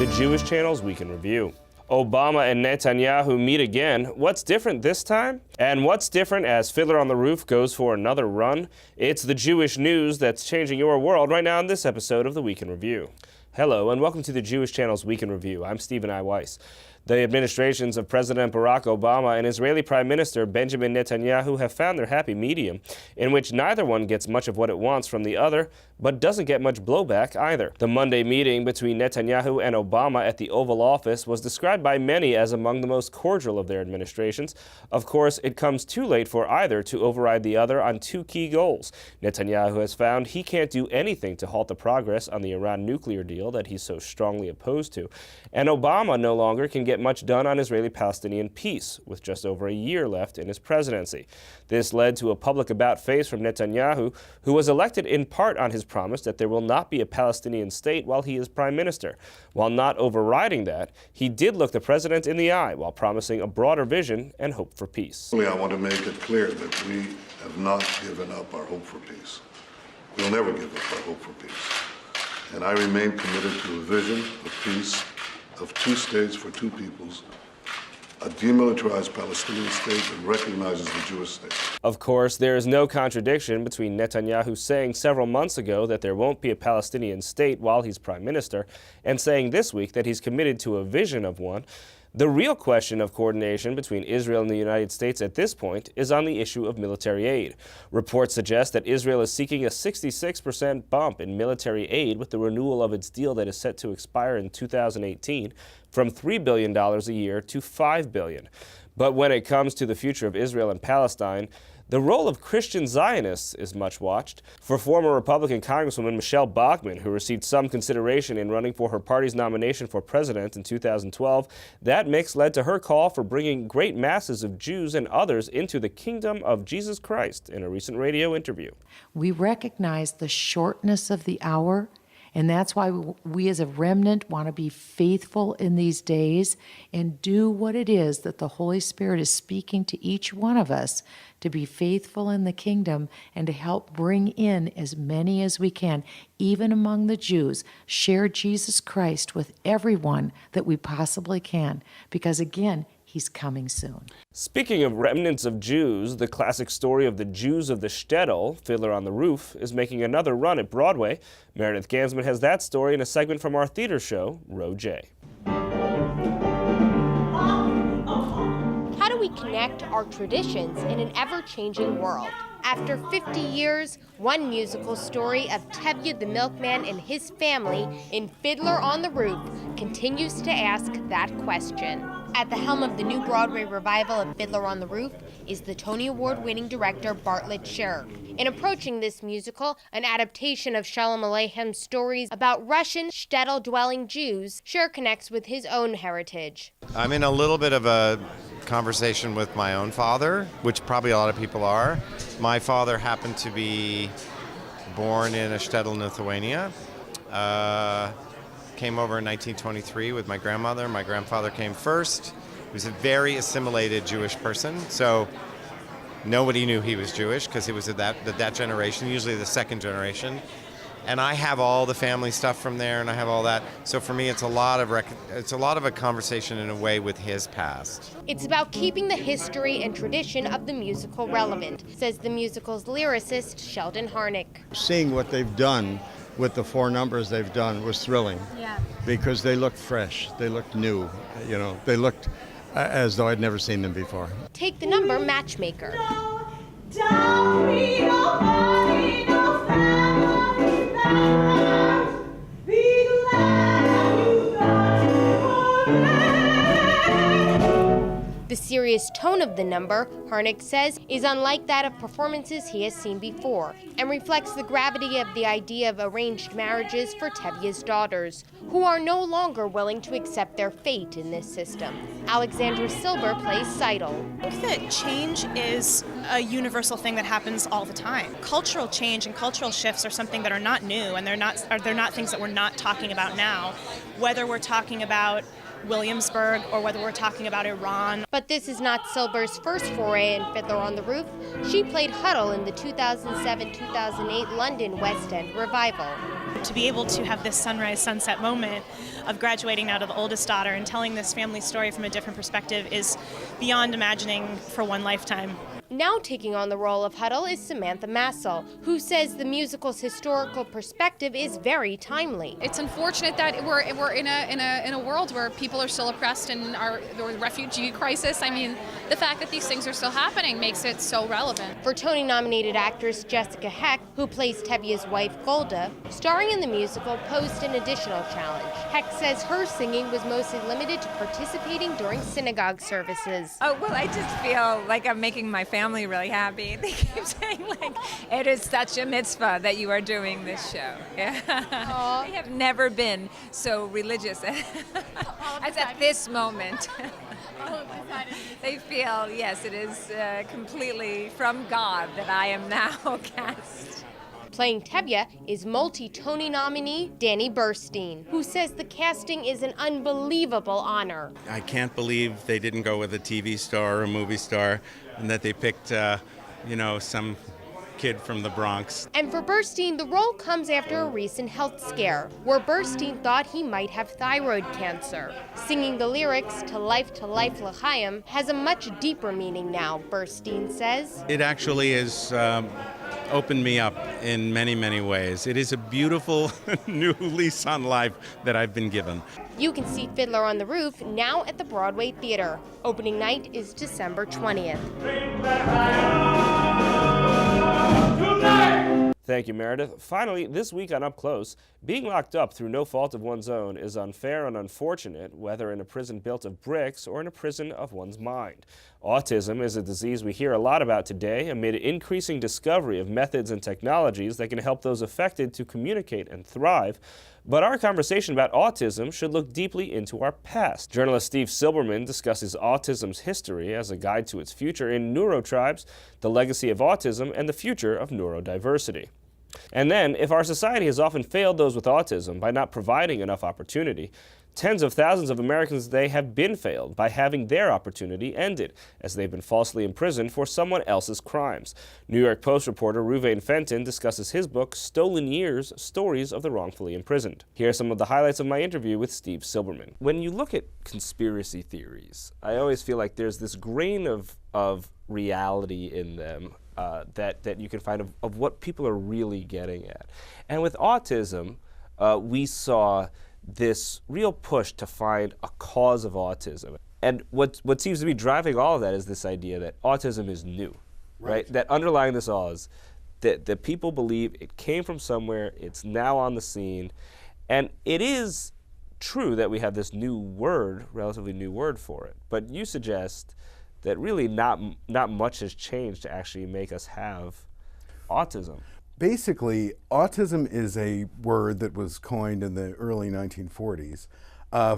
The Jewish Channel's Week in Review. Obama and Netanyahu meet again. What's different this time? And what's different as Fiddler on the Roof goes for another run? It's the Jewish news that's changing your world right now in this episode of the Week in Review. Hello and welcome to the Jewish Channel's Week in Review. I'm Stephen I. Weiss. The administrations of President Barack Obama and Israeli Prime Minister Benjamin Netanyahu have found their happy medium, in which neither one gets much of what it wants from the other, but doesn't get much blowback either. The Monday meeting between Netanyahu and Obama at the Oval Office was described by many as among the most cordial of their administrations. Of course, it comes too late for either to override the other on two key goals. Netanyahu has found he can't do anything to halt the progress on the Iran nuclear deal that he's so strongly opposed to, and Obama no longer can get much done on Israeli-Palestinian peace, with just over a year left in his presidency. This led to a public about-face from Netanyahu, who was elected in part on his promise that there will not be a Palestinian state while he is prime minister. While not overriding that, he did look the president in the eye while promising a broader vision and hope for peace. I want to make it clear that we have not given up our hope for peace. We'll never give up our hope for peace. And I remain committed to a vision of peace, of two states for two peoples, a demilitarized Palestinian state that recognizes the Jewish state. Of course, there is no contradiction between Netanyahu saying several months ago that there won't be a Palestinian state while he's prime minister, and saying this week that he's committed to a vision of one. The real question of coordination between Israel and the United States at this point is on the issue of military aid. Reports suggest that Israel is seeking a 66% bump in military aid with the renewal of its deal that is set to expire in 2018 from $3 billion a year to $5 billion. But when it comes to the future of Israel and Palestine, the role of Christian Zionists is much watched. For former Republican Congresswoman Michelle Bachmann, who received some consideration in running for her party's nomination for president in 2012, that mix led to her call for bringing great masses of Jews and others into the kingdom of Jesus Christ in a recent radio interview. We recognize the shortness of the hour, and that's why we as a remnant want to be faithful in these days and do what it is that the Holy Spirit is speaking to each one of us to be faithful in the kingdom and to help bring in as many as we can, even among the Jews, share Jesus Christ with everyone that we possibly can, because again, He's coming soon. Speaking of remnants of Jews, the classic story of the Jews of the shtetl, Fiddler on the Roof, is making another run at Broadway. Meredith Gansman has that story in a segment from our theater show, Row J. How do we connect our traditions in an ever-changing world? After 50 years, one musical story of Tevye the milkman and his family in Fiddler on the Roof continues to ask that question. At the helm of the new Broadway revival of Fiddler on the Roof is the Tony Award-winning director Bartlett Sher. In approaching this musical, an adaptation of Shalom Aleicham's stories about Russian shtetl-dwelling Jews, Sher connects with his own heritage. I'm in a little bit of a conversation with my own father, which probably a lot of people are. My father happened to be born in a shtetl in Lithuania. Came over in 1923 with my grandmother. My grandfather came first. He was a very assimilated Jewish person, so nobody knew he was Jewish because he was that generation, usually the second generation. And I have all the family stuff from there, and I have all that. So for me, it's a lot of a conversation in a way with his past. It's about keeping the history and tradition of the musical relevant, says the musical's lyricist Sheldon Harnick. Seeing what they've done with the four numbers they've done was thrilling. Yeah. Because they looked fresh, they looked new, they looked as though I'd never seen them before. Take the number Matchmaker. The serious tone of the number, Harnick says, is unlike that of performances he has seen before, and reflects the gravity of the idea of arranged marriages for Tevye's daughters, who are no longer willing to accept their fate in this system. Alexandra Silber plays Seidel. I think that change is a universal thing that happens all the time. Cultural change and cultural shifts are something that are not new, and they're not things that we're not talking about now, whether we're talking about Williamsburg or whether we're talking about Iran. But this is not Silber's first foray in Fiddler on the Roof. She played Huddle in the 2007-2008 London West End revival. To be able to have this sunrise sunset moment of graduating now to the oldest daughter and telling this family story from a different perspective is beyond imagining for one lifetime. Now taking on the role of Huddle is Samantha Massel, who says the musical's historical perspective is very timely. It's unfortunate that we're in a world where people are still oppressed and the refugee crisis. I mean, the fact that these things are still happening makes it so relevant. For Tony-nominated actress Jessica Heck, who plays Tevye's wife Golda, starring in the musical posed an additional challenge. Heck says her singing was mostly limited to participating during synagogue services. Oh, well, I just feel like I'm making my family really happy. They keep saying, like, it is such a mitzvah that you are doing this show. Yeah. They have never been so religious as at this moment. They feel, yes, it is completely from God that I am now cast. Playing Tevye is multi-Tony nominee Danny Burstein, who says the casting is an unbelievable honor. I can't believe they didn't go with a TV star or a movie star, and that they picked, some kid from the Bronx. And for Burstein, the role comes after a recent health scare, where Burstein thought he might have thyroid cancer. Singing the lyrics to Life L'Chaim has a much deeper meaning now, Burstein says. It actually has opened me up in many, many ways. It is a beautiful new lease on life that I've been given. You can see Fiddler on the Roof now at the Broadway Theater. Opening night is December 20th. Thank you, Meredith. Finally, this week on Up Close, being locked up through no fault of one's own is unfair and unfortunate, whether in a prison built of bricks or in a prison of one's mind. Autism is a disease we hear a lot about today amid increasing discovery of methods and technologies that can help those affected to communicate and thrive. But our conversation about autism should look deeply into our past. Journalist Steve Silberman discusses autism's history as a guide to its future in Neurotribes, the legacy of autism, and the future of neurodiversity. And then, if our society has often failed those with autism by not providing enough opportunity, tens of thousands of Americans today have been failed by having their opportunity ended, as they've been falsely imprisoned for someone else's crimes. New York Post reporter Ruvain Fenton discusses his book, Stolen Years, Stories of the Wrongfully Imprisoned. Here are some of the highlights of my interview with Steve Silberman. When you look at conspiracy theories, I always feel like there's this grain of reality in them that you can find of what people are really getting at. And with autism, we saw this real push to find a cause of autism. And what seems to be driving all of that is this idea that autism is new, right? That underlying this all is that people believe it came from somewhere, it's now on the scene, and it is true that we have this new word, relatively new word for it. But you suggest that really not much has changed to actually make us have autism. Basically, autism is a word that was coined in the early 1940s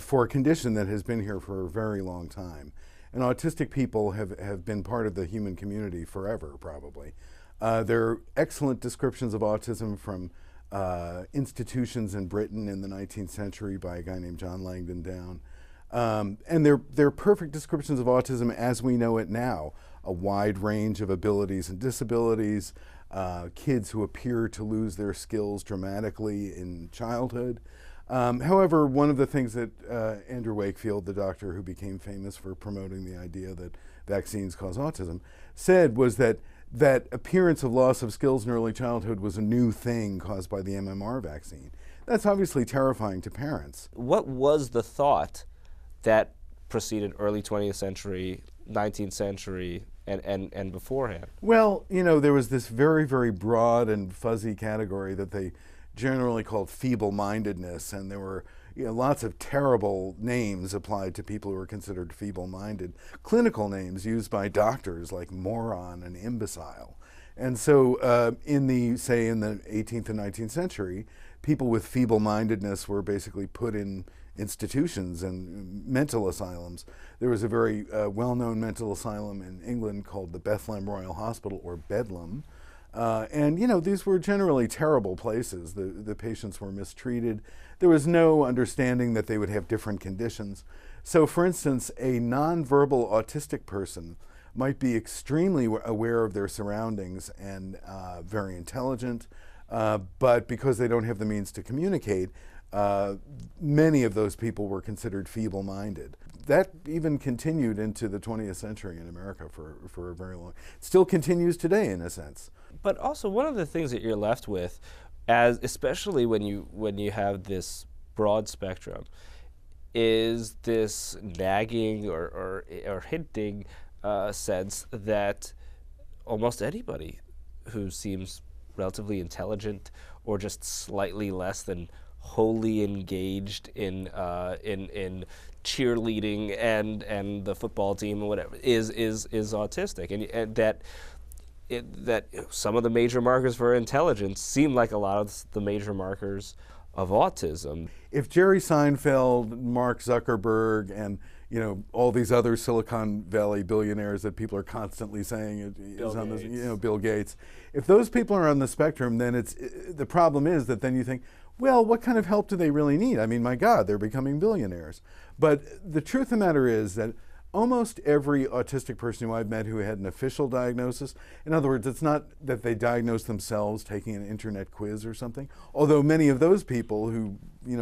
for a condition that has been here for a very long time. And autistic people have been part of the human community forever, probably. There are excellent descriptions of autism from institutions in Britain in the 19th century by a guy named John Langdon Down. And they're perfect descriptions of autism as we know it now. A wide range of abilities and disabilities, kids who appear to lose their skills dramatically in childhood. However, one of the things that Andrew Wakefield, the doctor who became famous for promoting the idea that vaccines cause autism, said was that appearance of loss of skills in early childhood was a new thing caused by the MMR vaccine. That's obviously terrifying to parents. What was the thought that preceded early 20th century, 19th century, and beforehand? Well, there was this very, very broad and fuzzy category that they generally called feeble-mindedness, and there were lots of terrible names applied to people who were considered feeble-minded, clinical names used by doctors like moron and imbecile. And so in the 18th and 19th century, people with feeble-mindedness were basically put in institutions and mental asylums. There was a very well-known mental asylum in England called the Bethlehem Royal Hospital, or Bedlam. And these were generally terrible places. The patients were mistreated. There was no understanding that they would have different conditions. So for instance, a nonverbal autistic person might be extremely aware of their surroundings and very intelligent, but because they don't have the means to communicate, many of those people were considered feeble-minded. That even continued into the 20th century in America for a very long. It still continues today, in a sense. But also, one of the things that you're left with, especially when you have this broad spectrum, is this nagging or hinting sense that almost anybody who seems relatively intelligent or just slightly less than wholly engaged in cheerleading and the football team or whatever is autistic, and that some of the major markers for intelligence seem like a lot of the major markers of autism. If Jerry Seinfeld, Mark Zuckerberg, and all these other Silicon Valley billionaires that people are constantly saying is on the, Bill Gates, if those people are on the spectrum, then the problem is that then you think, well, what kind of help do they really need? I mean, my God, they're becoming billionaires. But the truth of the matter is that almost every autistic person who I've met who had an official diagnosis, in other words, it's not that they diagnosed themselves taking an internet quiz or something, although many of those people who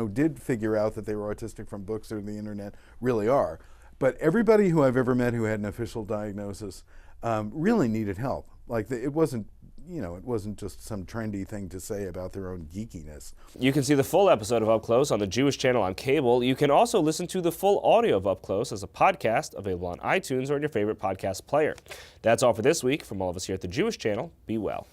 did figure out that they were autistic from books or the internet really are. But everybody who I've ever met who had an official diagnosis really needed help. Like it wasn't just some trendy thing to say about their own geekiness. You can see the full episode of Up Close on the Jewish Channel on cable. You can also listen to the full audio of Up Close as a podcast available on iTunes or in your favorite podcast player. That's all for this week. From all of us here at the Jewish Channel, be well.